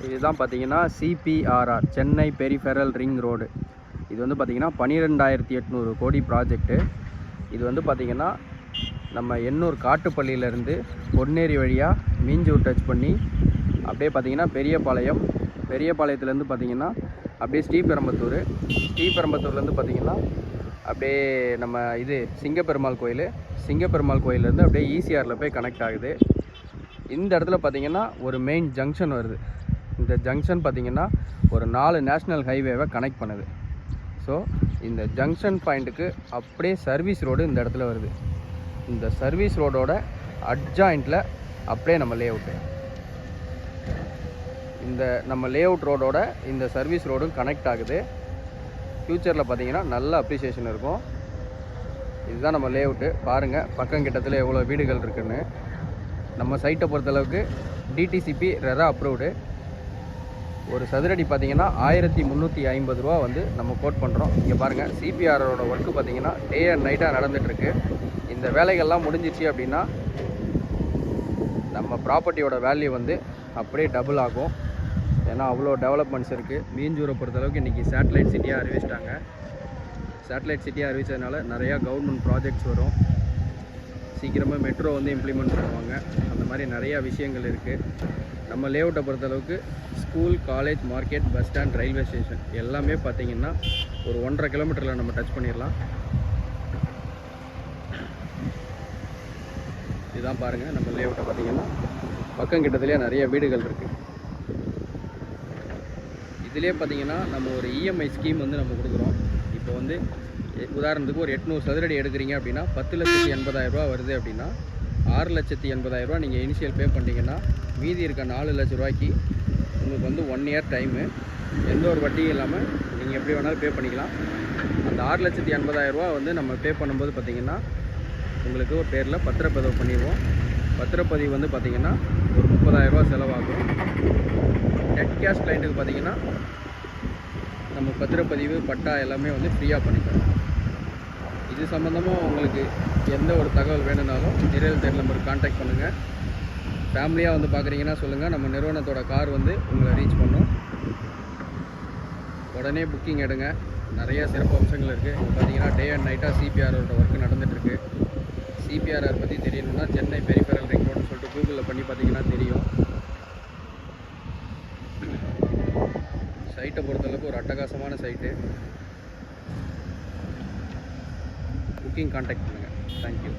இதுதான் பார்த்தீங்கன்னா CPRR, Chennai peripheral ring road. இது வந்து பார்த்திங்கன்னா 12,800 கோடி ப்ராஜெக்ட்டு. இது வந்து பார்த்திங்கன்னா நம்ம எண்ணூர் காட்டுப்பள்ளியிலேருந்து பொன்னேரி வழியாக மீஞ்சூர் டச் பண்ணி அப்படியே பார்த்திங்கன்னா பெரியபாளையத்துலேருந்து பார்த்திங்கன்னா அப்படியே ஸ்ரீபெரும்பத்தூர்லேருந்து பார்த்திங்கன்னா அப்படியே நம்ம சிங்கப்பெருமாள் கோயிலேருந்து அப்படியே ஈசிஆரில் போய் கனெக்ட் ஆகுது. இந்த இடத்துல பார்த்திங்கன்னா ஒரு மெயின் ஜங்ஷன் வருது. இந்த ஜங்ஷன் பார்த்திங்கன்னா ஒரு 4 நேஷ்னல் ஹைவேவை கனெக்ட் பண்ணுது. ஸோ இந்த ஜங்ஷன் பாயிண்ட்டுக்கு அப்படியே சர்வீஸ் ரோடு இந்த இடத்துல வருது. இந்த சர்வீஸ் ரோடோட அட்ஜாயிண்டில் அப்படியே நம்ம லேஅவுட்டு, இந்த நம்ம லேஅவுட் ரோடோட இந்த சர்வீஸ் ரோடும் கனெக்ட் ஆகுது. ஃப்யூச்சரில் பார்த்திங்கன்னா நல்ல அப்ரிசியேஷன் இருக்கும். இதுதான் நம்ம லேஅவுட்டு. பாருங்கள் பக்கங்கிட்டத்தில் எவ்வளோ வீடுகள் இருக்குதுன்னு. நம்ம சைட்டை பொறுத்தளவுக்கு டிடிசிபி ரெரா அப்ரூவ்டு. ஒரு சதுரடி பார்த்திங்கன்னா 1350 ரூபா வந்து நம்ம கோட் பண்ணுறோம். இங்கே பாருங்கள் சிபிஆரோட ஒர்க்கு பார்த்திங்கன்னா டே அண்ட் நைட்டாக நடந்துகிட்ருக்கு. இந்த வேலைகள்லாம் முடிஞ்சிச்சு அப்படின்னா நம்ம ப்ராப்பர்ட்டியோட வேல்யூ வந்து அப்படியே டபுள் ஆகும். ஏன்னா அவ்வளோ டெவலப்மெண்ட்ஸ் இருக்குது. மீஞ்சூரை பொறுத்தளவுக்கு இன்றைக்கி சேட்டலைட் சிட்டியாக அறிவிச்சிட்டாங்க. சேட்டலைட் சிட்டியாக அறிவித்ததுனால நிறையா கவர்மெண்ட் ப்ராஜெக்ட்ஸ் வரும். சீக்கிரமாக மெட்ரோ வந்து இம்ப்ளிமெண்ட் பண்ணுவாங்க. அந்த மாதிரி நிறையா விஷயங்கள் இருக்குது. நம்ம லேஅவுட்டை பொறுத்தளவுக்கு school, college, market, bus stand, railway station எல்லாமே பார்த்திங்கன்னா ஒரு 1.5 கிலோமீட்டரில் நம்ம டச் பண்ணிடலாம். இதுதான் பாருங்கள் நம்ம லேஅவுட்டை பார்த்திங்கன்னா பக்கங்கிட்டத்துலேயே நிறைய வீடுகள் இருக்குது. இதிலே பார்த்திங்கன்னா நம்ம ஒரு இஎம்ஐ ஸ்கீம் வந்து நம்ம கொடுக்குறோம். இப்போ வந்து உதாரணத்துக்கு ஒரு 800 சதுரடி எடுக்கிறீங்க அப்படின்னா 10,80,000 ரூபா வருது அப்படின்னா 6,80,000 ரூபா நீங்கள் இனிஷியல் பே பண்ணிங்கன்னா மீதி இருக்க 4 லட்ச ரூபாய்க்கு உங்களுக்கு வந்து 1 இயர் டைமு, எந்த ஒரு வட்டியும் இல்லாமல் நீங்கள் எப்படி வேணாலும் பே பண்ணிக்கலாம். அந்த 6,80,000 ரூபா வந்து நம்ம பே பண்ணும்போது பார்த்திங்கன்னா உங்களுக்கு ஒரு பேரில் பத்திரப்பதிவு பண்ணிடுவோம். பத்திரப்பதிவு வந்து பார்த்திங்கன்னா ஒரு 30,000 ரூபா செலவாகும். நெட் கேஷ் கிளைண்ட்டுக்கு பார்த்திங்கன்னா நம்ம பத்திரப்பதிவு, பட்டா எல்லாமே வந்து ஃப்ரீயாக பண்ணித்தரோம். இது சம்மந்தமாக உங்களுக்கு எந்த ஒரு தகவல் வேணும்னாலும் நிரல் தேர் நம்பருக்கு கான்டாக்ட் பண்ணுங்கள். ஃபேமிலியாக வந்து பார்க்குறீங்கன்னா சொல்லுங்கள். நம்ம நிறுவனத்தோட கார் வந்து உங்களை ரீச் பண்ணும். உடனே புக்கிங் எடுங்க. நிறையா சிறப்பு அம்சங்கள் இருக்குது. இப்போ பார்த்தீங்கன்னா டே அண்ட் நைட்டாக சிபிஆரோட ஒர்க்கு நடந்துகிட்ருக்கு. சிபிஆர்ஆர் பற்றி தெரியணும்னா சென்னை பெரிஃபெரல் ரிங் ரோடுன்னு சொல்லிட்டு கூகுளில் பண்ணி பார்த்தீங்கன்னா தெரியும். சைட்டை பொறுத்தளவுக்கு ஒரு அட்டகாசமான சைட்டு. புக்கிங் கான்டாக்ட் பண்ணுங்கள். தேங்க்யூ.